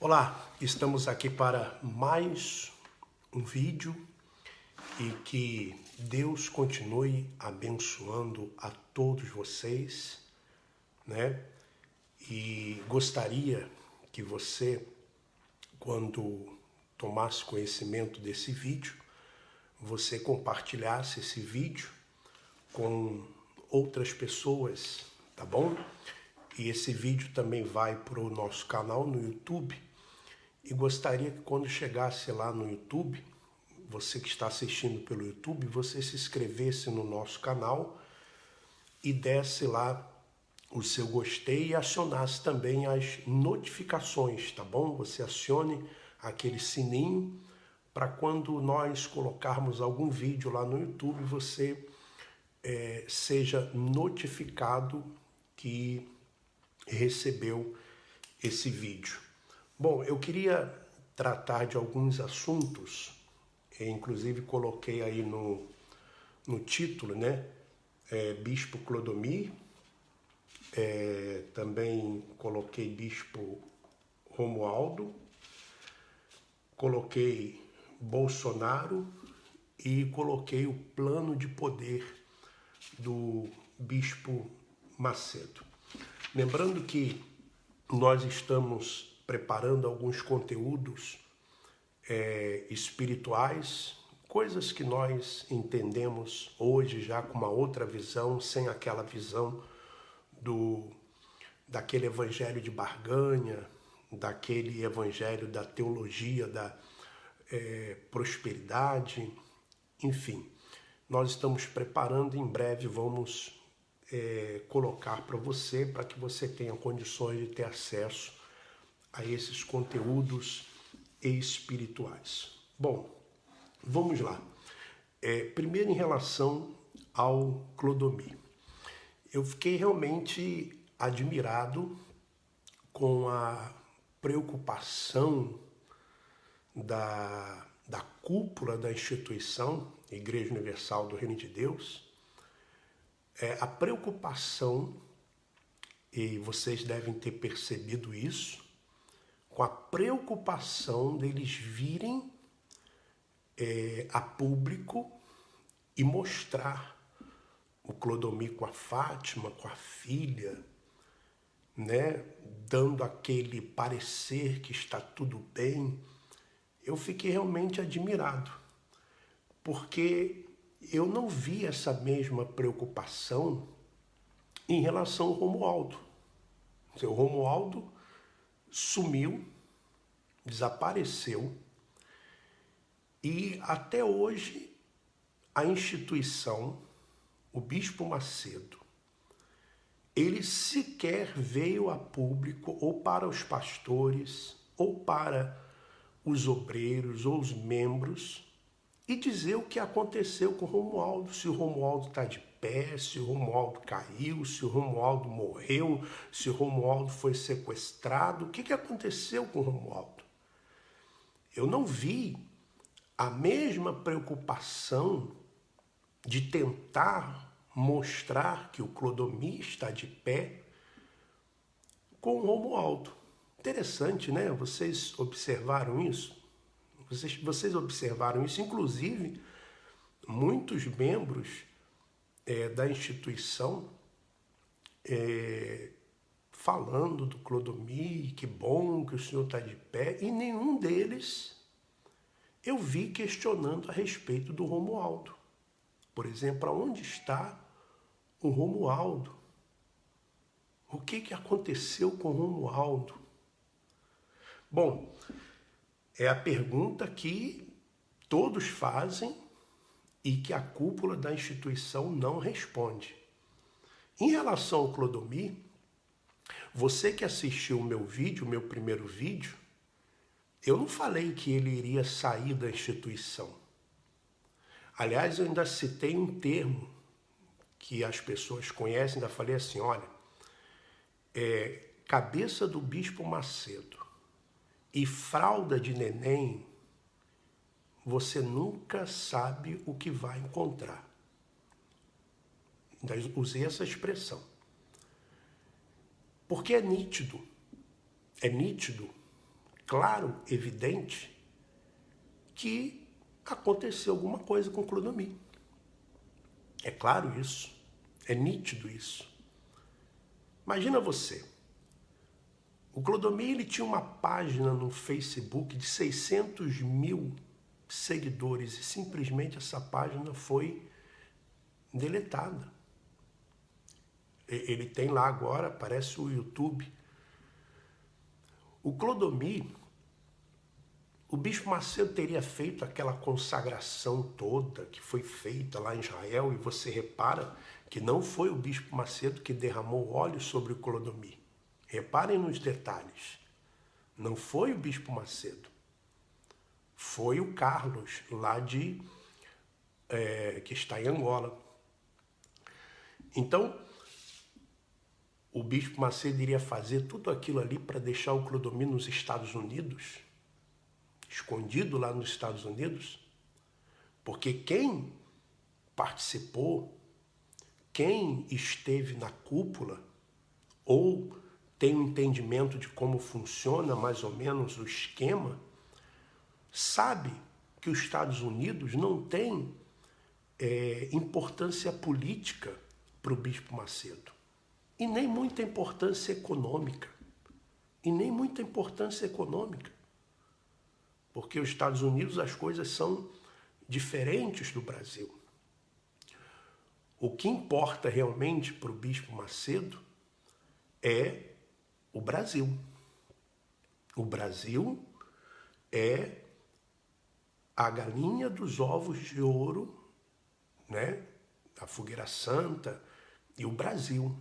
Olá, estamos aqui para mais um vídeo e que Deus continue abençoando a todos vocês, né? E gostaria que você, quando tomasse conhecimento desse vídeo, você compartilhasse esse vídeo com outras pessoas, tá bom? E esse vídeo também vai para o nosso canal no YouTube. E gostaria que quando chegasse lá no YouTube, você que está assistindo pelo YouTube, você se inscrevesse no nosso canal e desse lá o seu gostei e acionasse também as notificações, tá bom? Você acione aquele sininho para quando nós colocarmos algum vídeo lá no YouTube, você seja notificado que recebeu esse vídeo. Bom, eu queria tratar de alguns assuntos, inclusive coloquei aí no título, né? Bispo Clodomir, também coloquei Bispo Romualdo, coloquei Bolsonaro e coloquei o plano de poder do Bispo Macedo. Lembrando que nós estamos preparando alguns conteúdos espirituais, coisas que nós entendemos hoje já com uma outra visão, sem aquela visão daquele evangelho de barganha, daquele evangelho da teologia da prosperidade, enfim. Nós estamos preparando, em breve vamos colocar para você, para que você tenha condições de ter acesso a esses conteúdos espirituais. Bom, vamos lá. Primeiro, em relação ao Clodomir. Eu fiquei realmente admirado com a preocupação da cúpula da instituição Igreja Universal do Reino de Deus, a preocupação, e vocês devem ter percebido isso, com a preocupação deles virem a público e mostrar o Clodomir com a Fátima, com a filha, né, dando aquele parecer que está tudo bem. Eu fiquei realmente admirado, porque eu não vi essa mesma preocupação em relação ao Romualdo. O Romualdo sumiu, desapareceu, e até hoje a instituição, o Bispo Macedo, ele sequer veio a público ou para os pastores ou para os obreiros ou os membros e dizer o que aconteceu com o Romualdo, se o Romualdo está de pé, se o Romualdo caiu, se o Romualdo morreu, se o Romualdo foi sequestrado, o que aconteceu com o Romualdo? Eu não vi a mesma preocupação de tentar mostrar que o Clodomir está de pé com o Romualdo. Interessante, né? Vocês observaram isso? Vocês observaram isso, inclusive muitos membros da instituição falando do Clodomir, que bom que o senhor está de pé, e nenhum deles eu vi questionando a respeito do Romualdo. Por exemplo, aonde está o Romualdo? O que aconteceu com o Romualdo? Bom, é a pergunta que todos fazem e que a cúpula da instituição não responde. Em relação ao Clodomir, você que assistiu o meu vídeo, o meu primeiro vídeo, eu não falei que ele iria sair da instituição. Aliás, eu ainda citei um termo que as pessoas conhecem, ainda falei assim, olha, cabeça do Bispo Macedo e fralda de neném, você nunca sabe o que vai encontrar. Ainda usei essa expressão. Porque é nítido claro, evidente, que aconteceu alguma coisa com Clodomir. É claro isso, é nítido isso. Imagina você, o Clodomir ele tinha uma página no Facebook de 600 mil seguidores e simplesmente essa página foi deletada. Ele tem lá agora, parece o YouTube. O Clodomir, o Bispo Macedo teria feito aquela consagração toda que foi feita lá em Israel, e você repara que não foi o Bispo Macedo que derramou óleo sobre o Clodomir. Reparem nos detalhes. Não foi o Bispo Macedo. Foi o Carlos, lá que está em Angola. Então, o Bispo Macedo iria fazer tudo aquilo ali para deixar o Clodomir nos Estados Unidos, escondido lá nos Estados Unidos, porque quem participou, quem esteve na cúpula, ou tem um entendimento de como funciona mais ou menos o esquema, sabe que os Estados Unidos não tem importância política para o Bispo Macedo, e nem muita importância econômica, porque os Estados Unidos as coisas são diferentes do Brasil. O que importa realmente para o Bispo Macedo é o Brasil. O Brasil é a galinha dos ovos de ouro, né? A fogueira santa e o Brasil.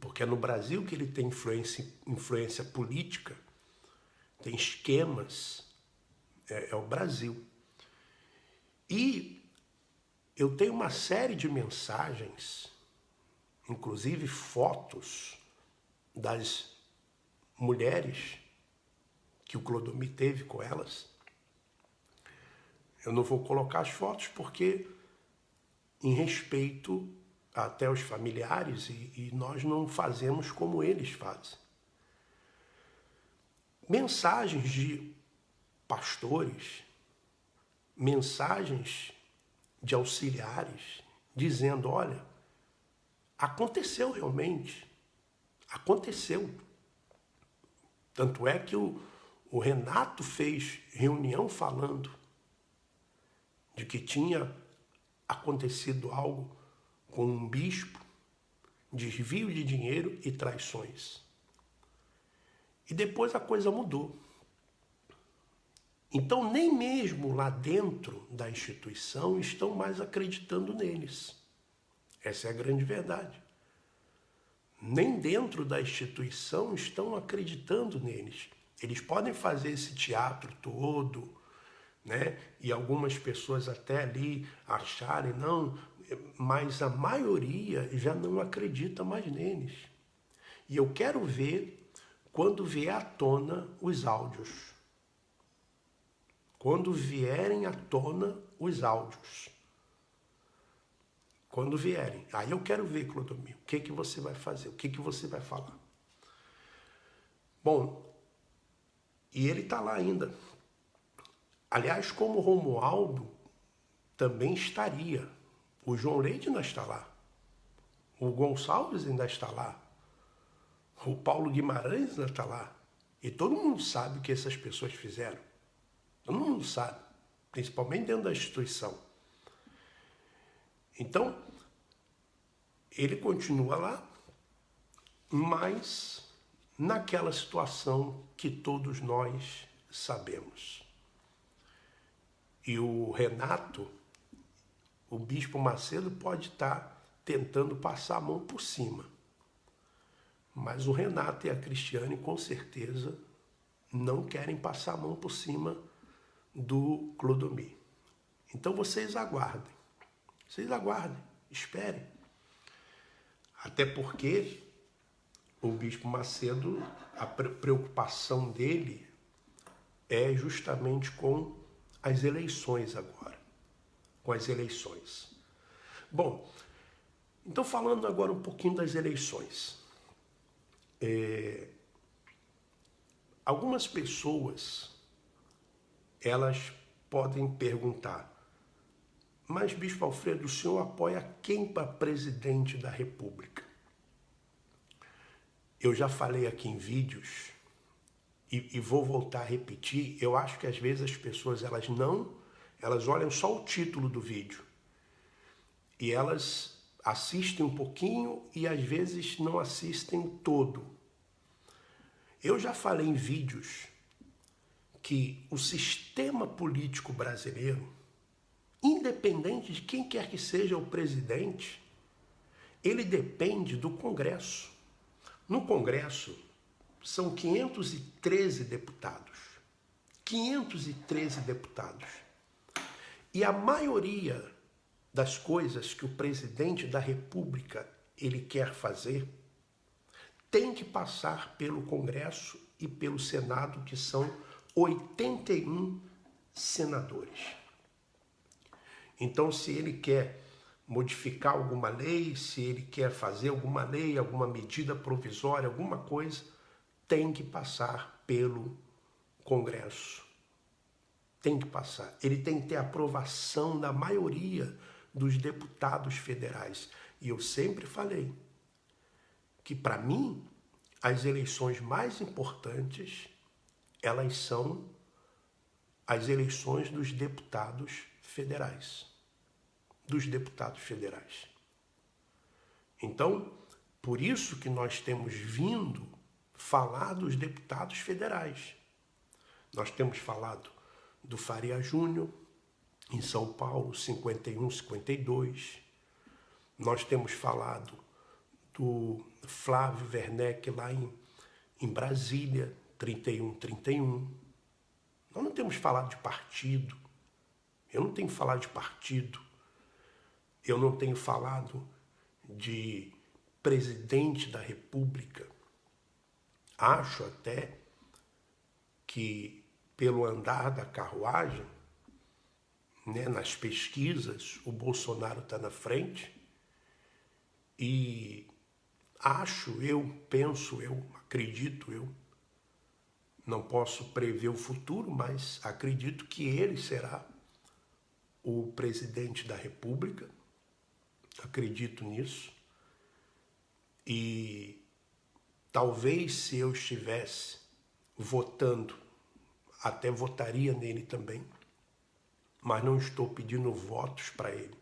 Porque é no Brasil que ele tem influência política, tem esquemas, é o Brasil. E eu tenho uma série de mensagens, inclusive fotos das mulheres que o Clodomir teve com elas. Eu não vou colocar as fotos porque, em respeito até aos familiares, e nós não fazemos como eles fazem. Mensagens de pastores, mensagens de auxiliares, dizendo, olha, aconteceu realmente, aconteceu. Tanto é que o Renato fez reunião falando de que tinha acontecido algo com um bispo, desvio de dinheiro e traições. E depois a coisa mudou. Então, nem mesmo lá dentro da instituição estão mais acreditando neles. Essa é a grande verdade. Nem dentro da instituição estão acreditando neles. Eles podem fazer esse teatro todo, né? E algumas pessoas até ali acharem, não, mas a maioria já não acredita mais neles. E eu quero ver quando vier à tona os áudios. Quando vierem à tona os áudios. Quando vierem. Aí eu quero ver, Clodomir, o que você vai fazer, o que você vai falar. Bom, e ele está lá ainda. Aliás, como Romualdo também estaria. O João Leite ainda está lá. O Gonçalves ainda está lá. O Paulo Guimarães ainda está lá. E todo mundo sabe o que essas pessoas fizeram. Todo mundo sabe. Principalmente dentro da instituição. Então, ele continua lá, mas naquela situação que todos nós sabemos. E o Renato, o Bispo Macedo, pode estar tentando passar a mão por cima. Mas o Renato e a Cristiane, com certeza, não querem passar a mão por cima do Clodomir. Então vocês aguardem. Vocês aguardem, esperem. Até porque o Bispo Macedo, a preocupação dele é justamente com as eleições agora. Com as eleições. Bom, então falando agora um pouquinho das eleições. Algumas pessoas, elas podem perguntar, mas, Bispo Alfredo, o senhor apoia quem para presidente da República? Eu já falei aqui em vídeos e vou voltar a repetir. Eu acho que às vezes as pessoas elas olham só o título do vídeo e elas assistem um pouquinho e às vezes não assistem todo. Eu já falei em vídeos que o sistema político brasileiro, independente de quem quer que seja o presidente, ele depende do Congresso. No Congresso, são 513 deputados. 513 deputados. E a maioria das coisas que o presidente da República ele quer fazer tem que passar pelo Congresso e pelo Senado, que são 81 senadores. Então, se ele quer modificar alguma lei, se ele quer fazer alguma lei, alguma medida provisória, alguma coisa, tem que passar pelo Congresso. Tem que passar. Ele tem que ter aprovação da maioria dos deputados federais. E eu sempre falei que, para mim, as eleições mais importantes, elas são as eleições dos deputados federais. Dos deputados federais. Então, por isso que nós temos vindo falar dos deputados federais. Nós temos falado do Faria Júnior, em São Paulo, 51, 52. Nós temos falado do Flávio Werneck lá em Brasília, 31, 31. Nós não temos falado de partido. Eu não tenho falado de partido. Eu não tenho falado de presidente da República. Acho até que, pelo andar da carruagem, né, nas pesquisas, o Bolsonaro está na frente. E acho eu, penso eu, acredito eu, não posso prever o futuro, mas acredito que ele será o presidente da República. Acredito nisso. E talvez, se eu estivesse votando, até votaria nele também, mas não estou pedindo votos para ele.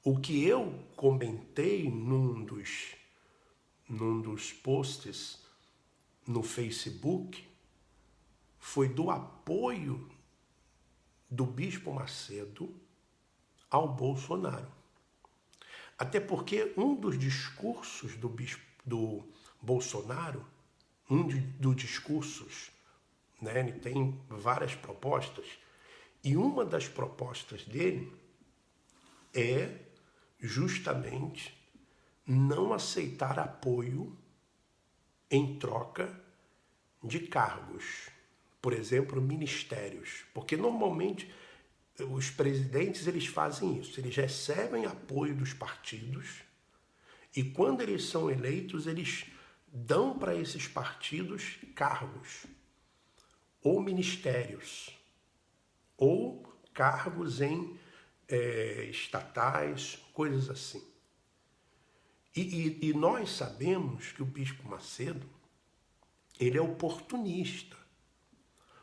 O que eu comentei num dos posts no Facebook foi do apoio do Bispo Macedo ao Bolsonaro. Até porque um dos discursos do Bolsonaro, dos discursos, né, ele tem várias propostas, e uma das propostas dele é justamente não aceitar apoio em troca de cargos, por exemplo, ministérios, porque normalmente os presidentes, eles fazem isso, eles recebem apoio dos partidos e quando eles são eleitos, eles dão para esses partidos cargos, ou ministérios, ou cargos em estatais, coisas assim. E nós sabemos que o Bispo Macedo, ele é oportunista.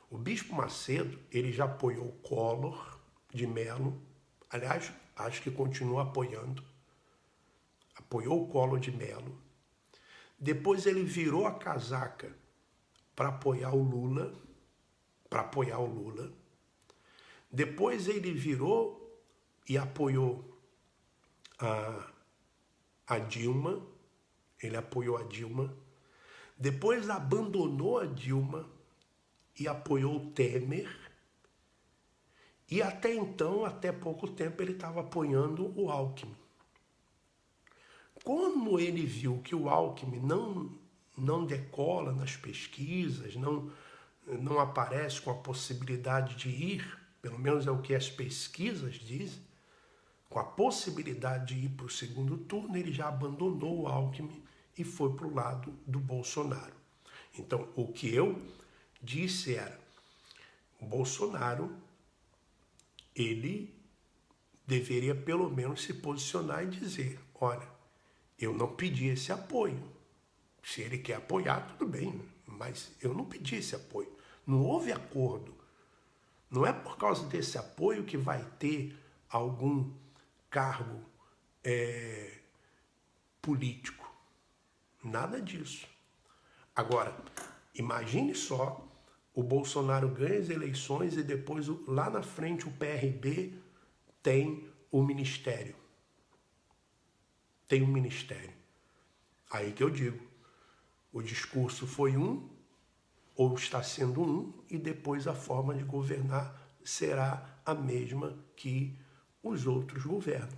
O Bispo Macedo, ele já apoiou o Collor de Mello, aliás, acho que continua apoiando, apoiou o Collor de Mello. Depois ele virou a casaca para apoiar o Lula, Depois ele virou e apoiou a Dilma, ele apoiou a Dilma. Depois abandonou a Dilma e apoiou o Temer. E até então, até pouco tempo, ele estava apoiando o Alckmin. Como ele viu que o Alckmin não decola nas pesquisas, não aparece com a possibilidade de ir, pelo menos é o que as pesquisas dizem, com a possibilidade de ir para o segundo turno, ele já abandonou o Alckmin e foi para o lado do Bolsonaro. Então, o que eu disse era, o Bolsonaro, ele deveria pelo menos se posicionar e dizer, olha, eu não pedi esse apoio. Se ele quer apoiar, tudo bem, mas eu não pedi esse apoio. Não houve acordo. Não é por causa desse apoio que vai ter algum cargo político. Nada disso. Agora, imagine só, o Bolsonaro ganha as eleições e depois lá na frente o PRB tem o ministério. Tem um ministério. Aí que eu digo, o discurso foi um, ou está sendo um, e depois a forma de governar será a mesma que os outros governam.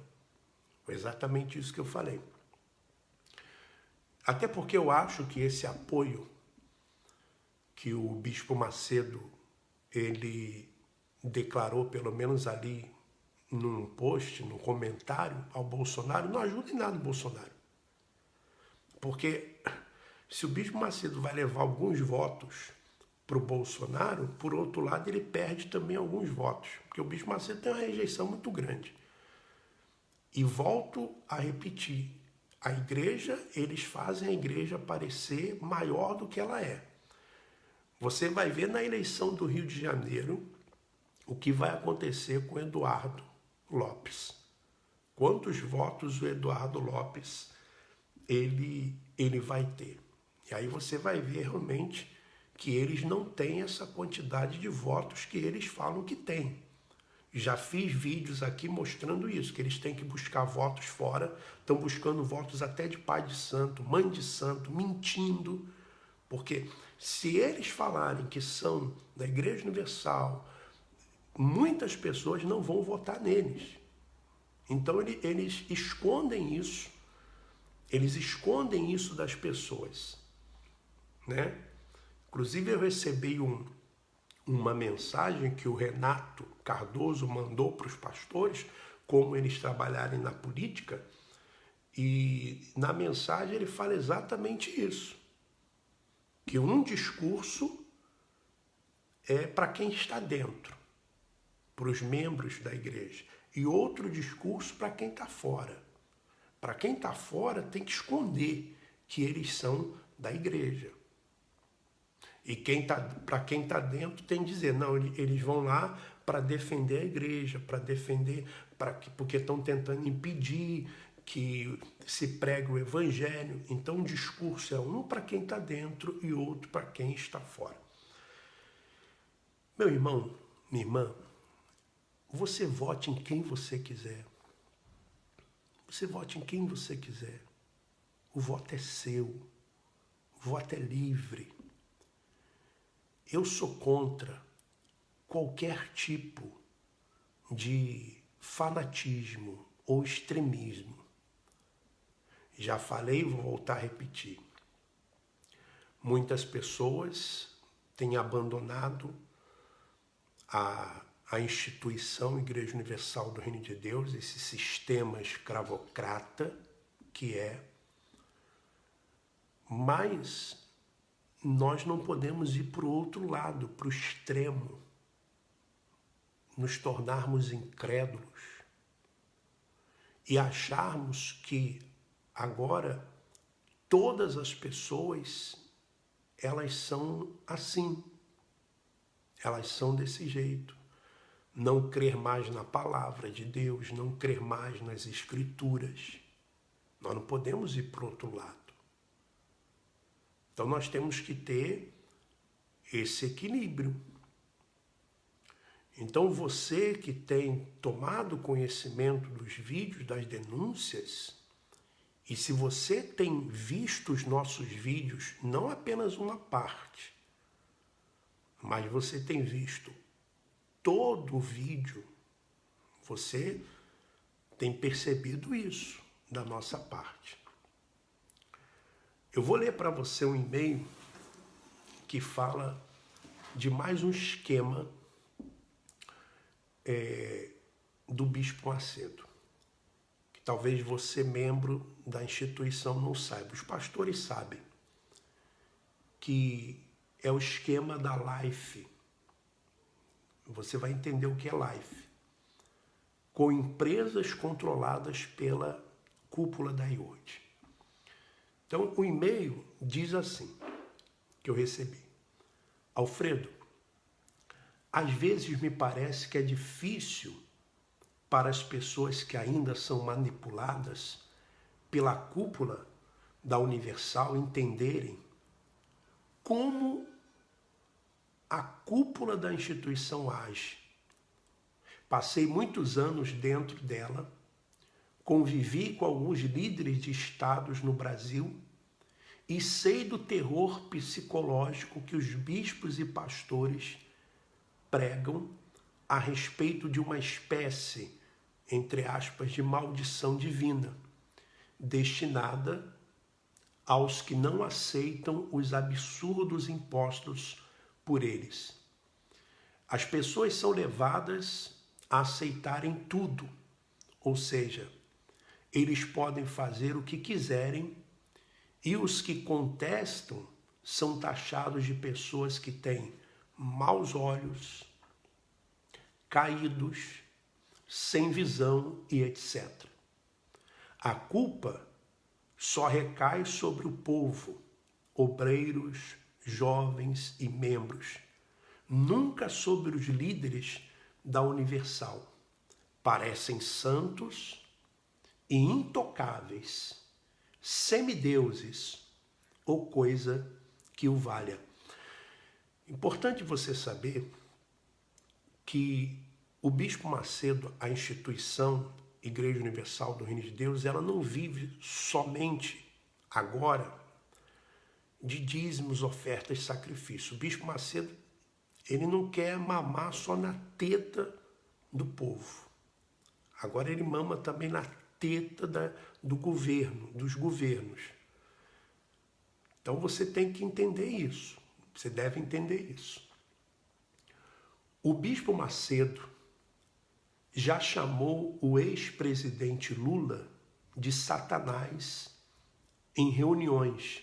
Foi exatamente isso que eu falei. Até porque eu acho que esse apoio que o Bispo Macedo, ele declarou, pelo menos ali num post, num comentário ao Bolsonaro, não ajuda em nada o Bolsonaro. Porque se o Bispo Macedo vai levar alguns votos para o Bolsonaro, por outro lado ele perde também alguns votos, porque o Bispo Macedo tem uma rejeição muito grande. E volto a repetir, a igreja, eles fazem a igreja parecer maior do que ela é. Você vai ver na eleição do Rio de Janeiro o que vai acontecer com o Eduardo Lopes. Quantos votos o Eduardo Lopes ele vai ter. E aí você vai ver realmente que eles não têm essa quantidade de votos que eles falam que têm. Já fiz vídeos aqui mostrando isso, que eles têm que buscar votos fora, estão buscando votos até de pai de santo, mãe de santo, mentindo, porque se eles falarem que são da Igreja Universal, muitas pessoas não vão votar neles. Então eles escondem isso, das pessoas, né? Inclusive eu recebi uma mensagem que o Renato Cardoso mandou para os pastores, como eles trabalharem na política, e na mensagem ele fala exatamente isso, que um discurso é para quem está dentro, para os membros da igreja, e outro discurso para quem está fora. Para quem está fora tem que esconder que eles são da igreja. E para quem está dentro tem que dizer, não, eles vão lá para defender a igreja, para defender, porque estão tentando impedir que se pregue o evangelho. Então o discurso é um para quem está dentro e outro para quem está fora. Meu irmão, minha irmã, você vote em quem você quiser. Você vote em quem você quiser. O voto é seu. O voto é livre. Eu sou contra qualquer tipo de fanatismo ou extremismo. Já falei e vou voltar a repetir. Muitas pessoas têm abandonado a instituição Igreja Universal do Reino de Deus, esse sistema escravocrata que é, mas nós não podemos ir para o outro lado, para o extremo, nos tornarmos incrédulos e acharmos que agora todas as pessoas, elas são assim, elas são desse jeito. Não crer mais na palavra de Deus, não crer mais nas escrituras. Nós não podemos ir para o outro lado. Então nós temos que ter esse equilíbrio. Então você que tem tomado conhecimento dos vídeos, das denúncias, e se você tem visto os nossos vídeos, não apenas uma parte, mas você tem visto todo o vídeo, você tem percebido isso da nossa parte. Eu vou ler para você um e-mail que fala de mais um esquema do Bispo Macedo, que talvez você, membro da instituição, não saiba. Os pastores sabem que é o esquema da Life. Você vai entender o que é Life. Com empresas controladas pela cúpula da IORD. Então, o e-mail diz assim, que eu recebi. Alfredo, às vezes me parece que é difícil para as pessoas que ainda são manipuladas pela cúpula da Universal entenderem como a cúpula da instituição age. Passei muitos anos dentro dela, convivi com alguns líderes de estados no Brasil e sei do terror psicológico que os bispos e pastores pregam a respeito de uma espécie, entre aspas, de maldição divina, destinada aos que não aceitam os absurdos impostos por eles. As pessoas são levadas a aceitarem tudo, ou seja, eles podem fazer o que quiserem e os que contestam são taxados de pessoas que têm maus olhos, caídos, sem visão e etc. A culpa só recai sobre o povo, obreiros, jovens e membros, nunca sobre os líderes da Universal. Parecem santos e intocáveis, semideuses ou coisa que o valha. Importante você saber que o Bispo Macedo, a instituição Igreja Universal do Reino de Deus, ela não vive somente agora de dízimos, ofertas e sacrifício. O Bispo Macedo, ele não quer mamar só na teta do povo. Agora ele mama também na teta do governo, dos governos. Então você tem que entender isso. Você deve entender isso. O Bispo Macedo já chamou o ex-presidente Lula de Satanás em reuniões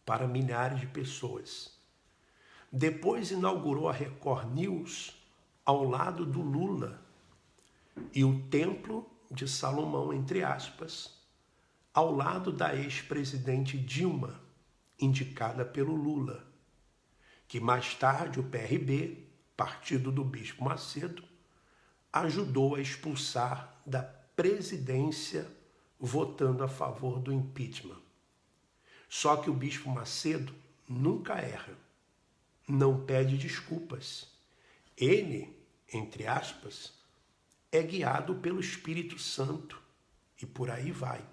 para milhares de pessoas. Depois inaugurou a Record News ao lado do Lula e o Templo de Salomão, entre aspas, ao lado da ex-presidente Dilma, indicada pelo Lula, que mais tarde o PRB, partido do Bispo Macedo, ajudou a expulsar da presidência votando a favor do impeachment. Só que o Bispo Macedo nunca erra, não pede desculpas. Ele, entre aspas, é guiado pelo Espírito Santo e por aí vai.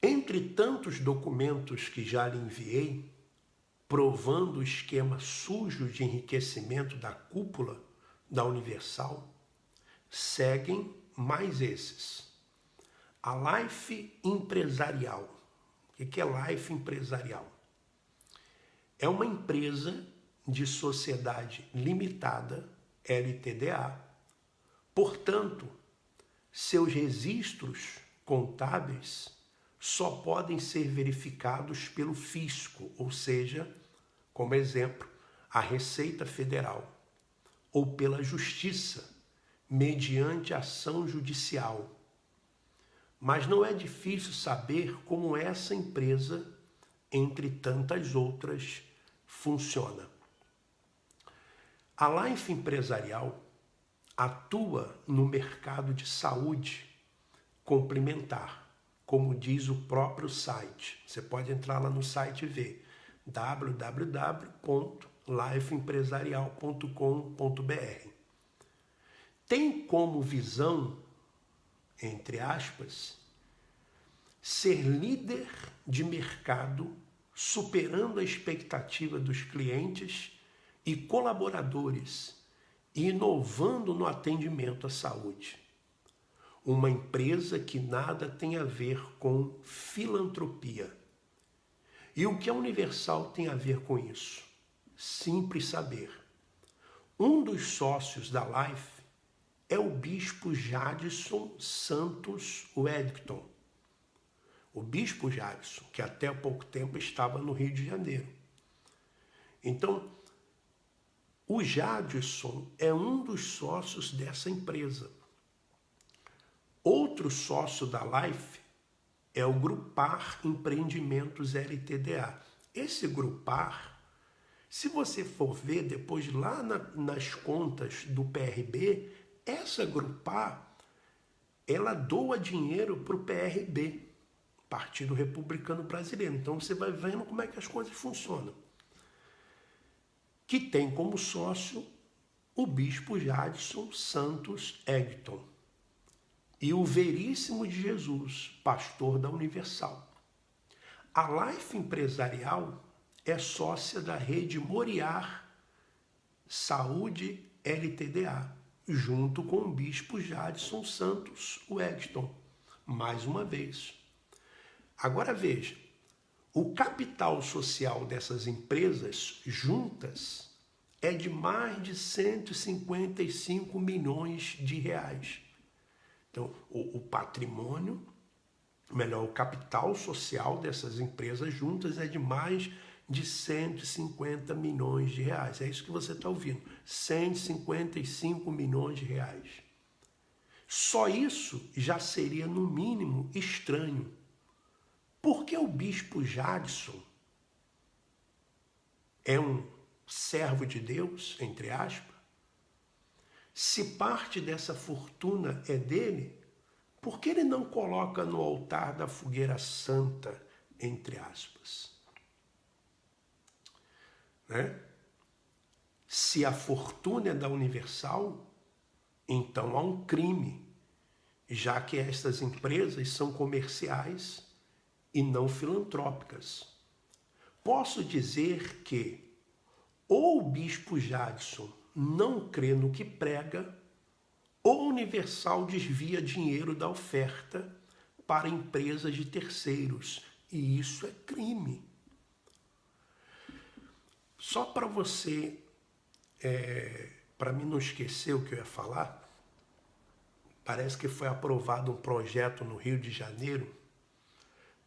Entre tantos documentos que já lhe enviei, provando o esquema sujo de enriquecimento da cúpula da Universal, seguem mais esses. A Life Empresarial. O que é Life Empresarial? É uma empresa de sociedade limitada, LTDA. Portanto, seus registros contábeis só podem ser verificados pelo fisco, ou seja, como exemplo, a Receita Federal, ou pela Justiça, mediante ação judicial. Mas não é difícil saber como essa empresa, entre tantas outras, funciona. A Life Empresarial atua no mercado de saúde complementar, como diz o próprio site. Você pode entrar lá no site e ver www.lifeempresarial.com.br. Tem como visão, entre aspas, ser líder de mercado, superando a expectativa dos clientes e colaboradores e inovando no atendimento à saúde. Uma empresa que nada tem a ver com filantropia. E o que a Universal tem a ver com isso? Simples saber. Um dos sócios da Life é o bispo Jadson Santos Weddington, o bispo Jadson, que até há pouco tempo estava no Rio de Janeiro. Então, o Jadson é um dos sócios dessa empresa. Outro sócio da Life é o Grupar Empreendimentos LTDA. Esse Grupar, se você for ver depois lá nas contas do PRB, essa Grupar, ela doa dinheiro para o PRB, Partido Republicano Brasileiro. Então você vai vendo como é que as coisas funcionam. Que tem como sócio o bispo Jadson Santos Egton e o Veríssimo de Jesus, pastor da Universal. A Life Empresarial é sócia da rede Moriar Saúde LTDA, junto com o bispo Jadson Santos Egton, mais uma vez. Agora veja, o capital social dessas empresas juntas é de mais de 155 milhões de reais. Então, o patrimônio, melhor, o capital social dessas empresas juntas é de mais de 150 milhões de reais. É isso que você está ouvindo, 155 milhões de reais. Só isso já seria, no mínimo, estranho. Por que o bispo Jadson é um servo de Deus, entre aspas? Se parte dessa fortuna é dele, por que ele não coloca no altar da fogueira santa, entre aspas? Né? Se a fortuna é da Universal, então há um crime, já que estas empresas são comerciais e não filantrópicas. Posso dizer que ou o bispo Jadson não crê no que prega, ou a Universal desvia dinheiro da oferta para empresas de terceiros, e isso é crime. Só para você, para mim não esquecer o que eu ia falar, parece que foi aprovado um projeto no Rio de Janeiro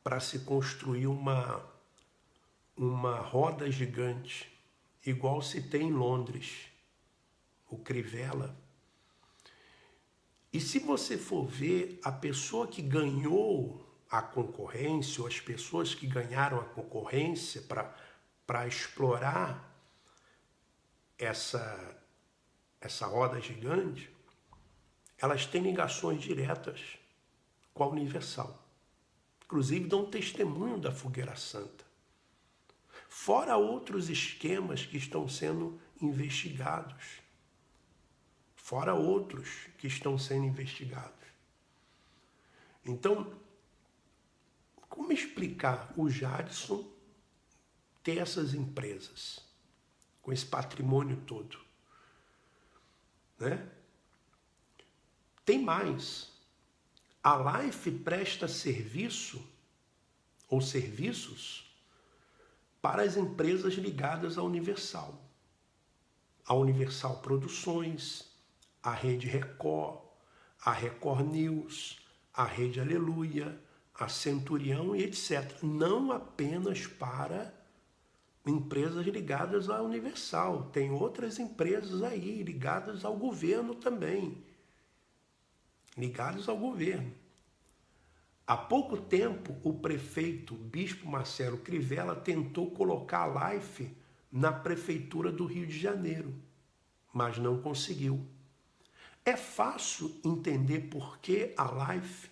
para se construir uma roda gigante, igual se tem em Londres, o Crivella. E se você for ver, a pessoa que ganhou a concorrência, ou as pessoas que ganharam a concorrência para explorar essa roda gigante, elas têm ligações diretas com a Universal. Inclusive dão testemunho da Fogueira Santa. Fora outros esquemas que estão sendo investigados. Fora outros que estão sendo investigados. Então, como explicar o Jadson ter essas empresas com esse patrimônio todo? Né? Tem mais. A Life presta serviço ou serviços para as empresas ligadas à Universal. A Universal Produções, a Rede Record, a Record News, a Rede Aleluia, a Centurião e etc. Não apenas para empresas ligadas à Universal. Tem outras empresas aí ligadas ao governo também. Ligados ao governo. Há pouco tempo, o prefeito Bispo Marcelo Crivella tentou colocar a Life na prefeitura do Rio de Janeiro, mas não conseguiu. É fácil entender por que a Life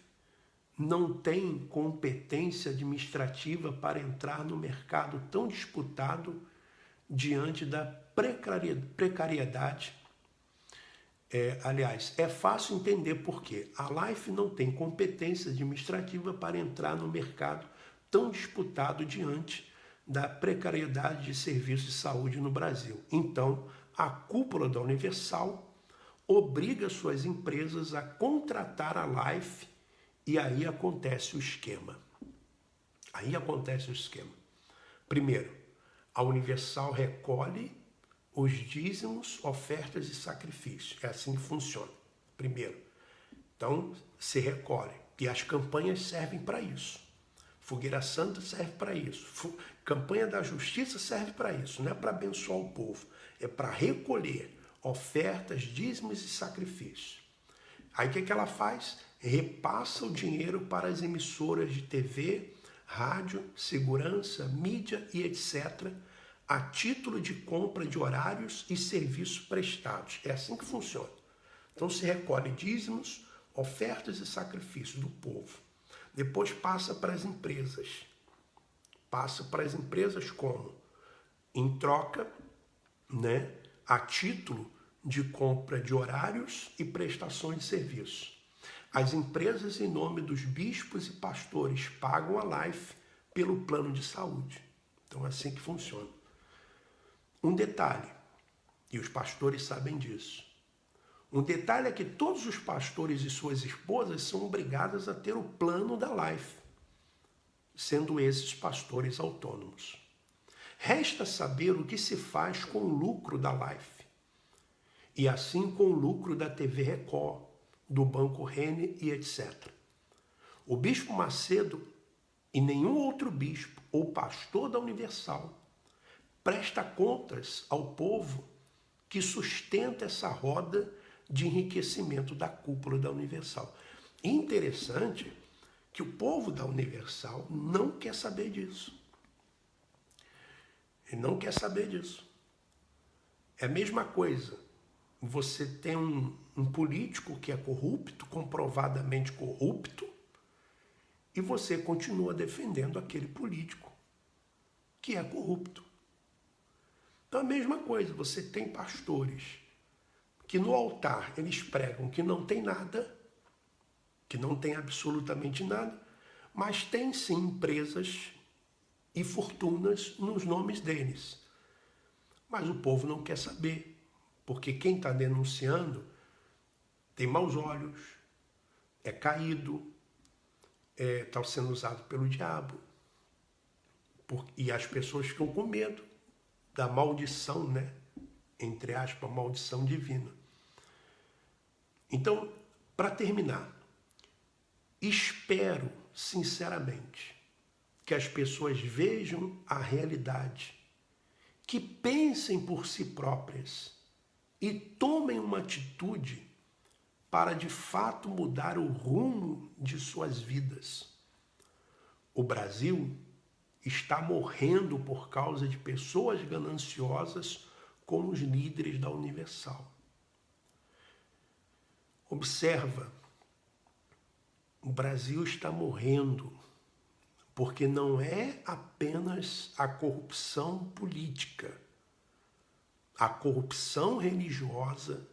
não tem competência administrativa para entrar no mercado tão disputado diante da precariedade. Aliás, é fácil entender por quê. A Life não tem competência administrativa para entrar no mercado tão disputado diante da precariedade de serviços de saúde no Brasil. Então, a cúpula da Universal obriga suas empresas a contratar a Life e aí acontece o esquema. Primeiro, a Universal recolhe os dízimos, ofertas e sacrifícios. É assim que funciona. Primeiro. Então, se recolhe. E as campanhas servem para isso. Fogueira Santa serve para isso. Campanha da Justiça serve para isso. Não é para abençoar o povo. É para recolher ofertas, dízimos e sacrifícios. Aí o que ela faz? Repassa o dinheiro para as emissoras de TV, rádio, segurança, mídia e etc., a título de compra de horários e serviços prestados. É assim que funciona. Então se recolhe dízimos, ofertas e sacrifícios do povo. Depois passa para as empresas. Passa para as empresas como? Em troca, né, a título de compra de horários e prestações de serviços. As empresas, em nome dos bispos e pastores, pagam a Life pelo plano de saúde. Então é assim que funciona. Um detalhe, e os pastores sabem disso. Um detalhe é que todos os pastores e suas esposas são obrigados a ter o plano da Life, sendo esses pastores autônomos. Resta saber o que se faz com o lucro da Life, e assim com o lucro da TV Record, do Banco Rene e etc. O bispo Macedo e nenhum outro bispo ou pastor da Universal presta contas ao povo que sustenta essa roda de enriquecimento da cúpula da Universal. Interessante que o povo da Universal não quer saber disso. Ele não quer saber disso. É a mesma coisa. Você tem um político que é corrupto, comprovadamente corrupto, e você continua defendendo aquele político que é corrupto. Então a mesma coisa, você tem pastores que no altar eles pregam que não tem nada, que não tem absolutamente nada, mas tem sim empresas e fortunas nos nomes deles. Mas o povo não quer saber, porque quem está denunciando tem maus olhos, é caído, está sendo usado pelo diabo. E as pessoas ficam com medo da maldição, né? Entre aspas, maldição divina. Então, para terminar, espero sinceramente que as pessoas vejam a realidade, que pensem por si próprias e tomem uma atitude para de fato mudar o rumo de suas vidas. O Brasil está morrendo por causa de pessoas gananciosas como os líderes da Universal. Observa, o Brasil está morrendo porque não é apenas a corrupção política. A corrupção religiosa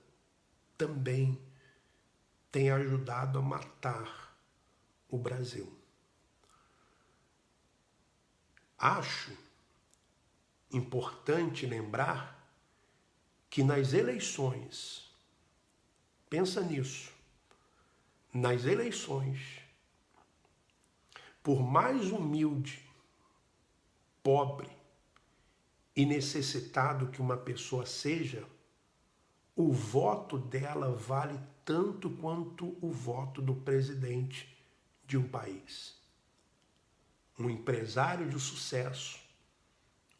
também tem ajudado a matar o Brasil. Acho importante lembrar que nas eleições, pensa nisso, nas eleições, por mais humilde, pobre e necessitado que uma pessoa seja, o voto dela vale tanto quanto o voto do presidente de um país. Um empresário de sucesso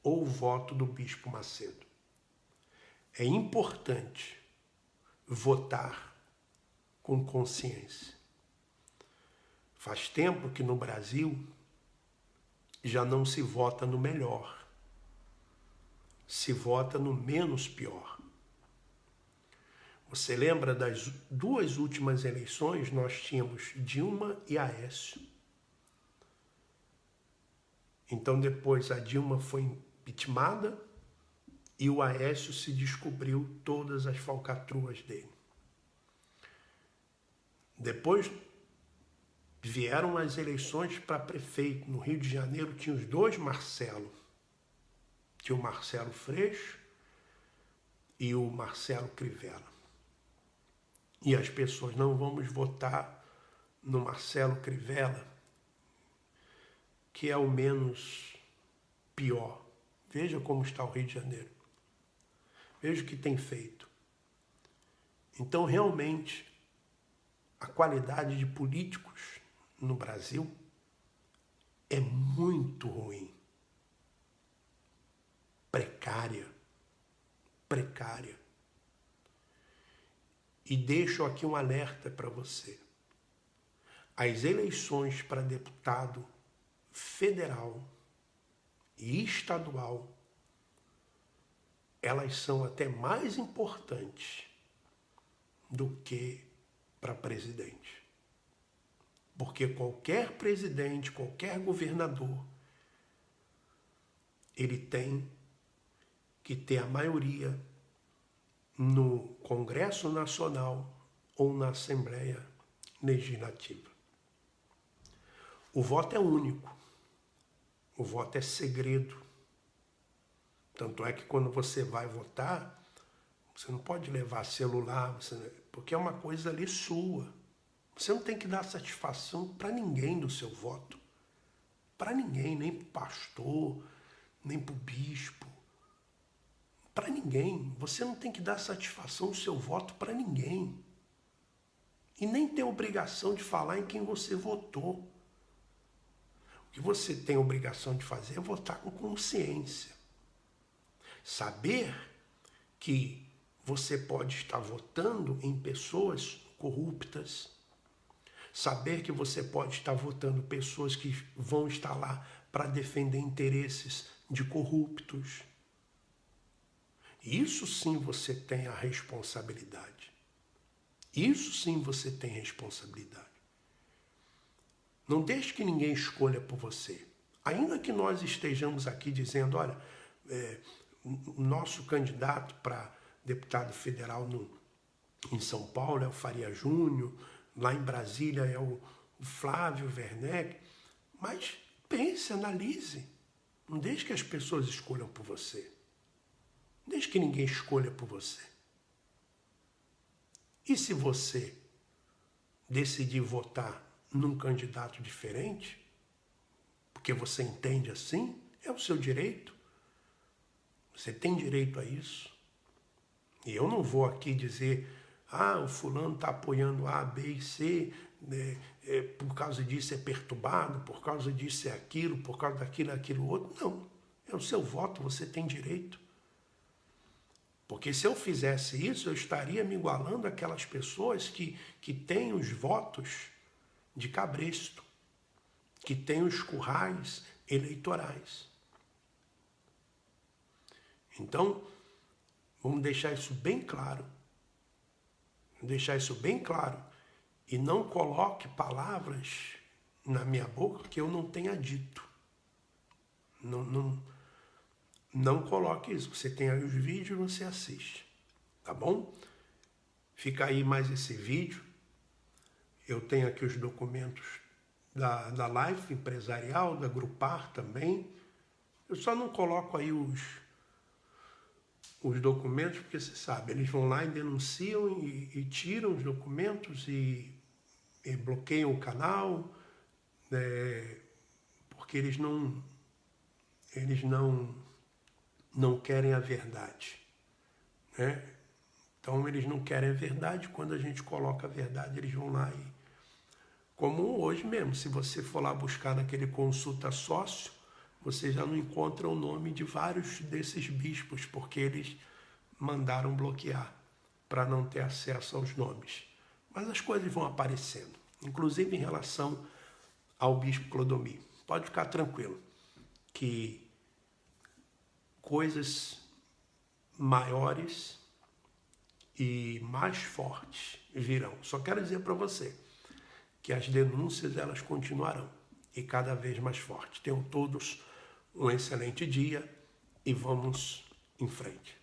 ou o voto do bispo Macedo. É importante votar com consciência. Faz tempo que no Brasil já não se vota no melhor, se vota no menos pior. Você lembra das duas últimas eleições? Nós tínhamos Dilma e Aécio. Então depois a Dilma foi impeachmentada e o Aécio se descobriu todas as falcatruas dele. Depois vieram as eleições para prefeito. No Rio de Janeiro tinha os dois Marcelo. Tinha o Marcelo Freixo e o Marcelo Crivella. E as pessoas não vamos votar no Marcelo Crivella, que é o menos pior. Veja como está o Rio de Janeiro. Veja o que tem feito. Então, realmente, a qualidade de políticos no Brasil é muito ruim. Precária. E deixo aqui um alerta para você. As eleições para deputado federal e estadual, elas são até mais importantes do que para presidente. Porque qualquer presidente, qualquer governador, ele tem que ter a maioria no Congresso Nacional ou na Assembleia Legislativa. O voto é único. O voto é segredo. Tanto é que quando você vai votar, você não pode levar celular, porque é uma coisa ali sua. Você não tem que dar satisfação para ninguém do seu voto. Para ninguém, nem para o pastor, nem para o bispo. Para ninguém. Você não tem que dar satisfação do seu voto para ninguém. E nem tem obrigação de falar em quem você votou. O que você tem a obrigação de fazer é votar com consciência. Saber que você pode estar votando em pessoas corruptas. Saber que você pode estar votando pessoas que vão estar lá para defender interesses de corruptos. Isso sim você tem a responsabilidade. Isso sim você tem responsabilidade. Não deixe que ninguém escolha por você. Ainda que nós estejamos aqui dizendo, olha, o nosso candidato para deputado federal em São Paulo é o Faria Júnior, lá em Brasília é o Flávio Werneck, mas pense, analise. Não deixe que as pessoas escolham por você. Não deixe que ninguém escolha por você. E se você decidir votar num candidato diferente, porque você entende assim, é o seu direito. Você tem direito a isso. E eu não vou aqui dizer, o fulano está apoiando A, B e C, por causa disso é perturbado, por causa disso é aquilo, por causa daquilo, aquilo outro. Não, é o seu voto, você tem direito. Porque se eu fizesse isso, eu estaria me igualando àquelas pessoas que têm os votos de cabresto, que têm os currais eleitorais. Então, vamos deixar isso bem claro. E não coloque palavras na minha boca que eu não tenha dito. Não coloque isso. Você tem aí os vídeos, você assiste. Tá bom? Fica aí mais esse vídeo. Eu tenho aqui os documentos da Life Empresarial, da Grupar também. Eu só não coloco aí os documentos, porque você sabe, eles vão lá e denunciam e tiram os documentos e bloqueiam o canal, porque eles não querem a verdade. Né? Então, eles não querem a verdade. Quando a gente coloca a verdade, eles vão lá e... Como hoje mesmo, se você for lá buscar naquele consulta sócio, você já não encontra o nome de vários desses bispos, porque eles mandaram bloquear para não ter acesso aos nomes. Mas as coisas vão aparecendo, inclusive em relação ao bispo Clodomir. Pode ficar tranquilo, que coisas maiores e mais fortes virão. Só quero dizer para você que as denúncias elas continuarão e cada vez mais fortes. Tenham todos um excelente dia e vamos em frente.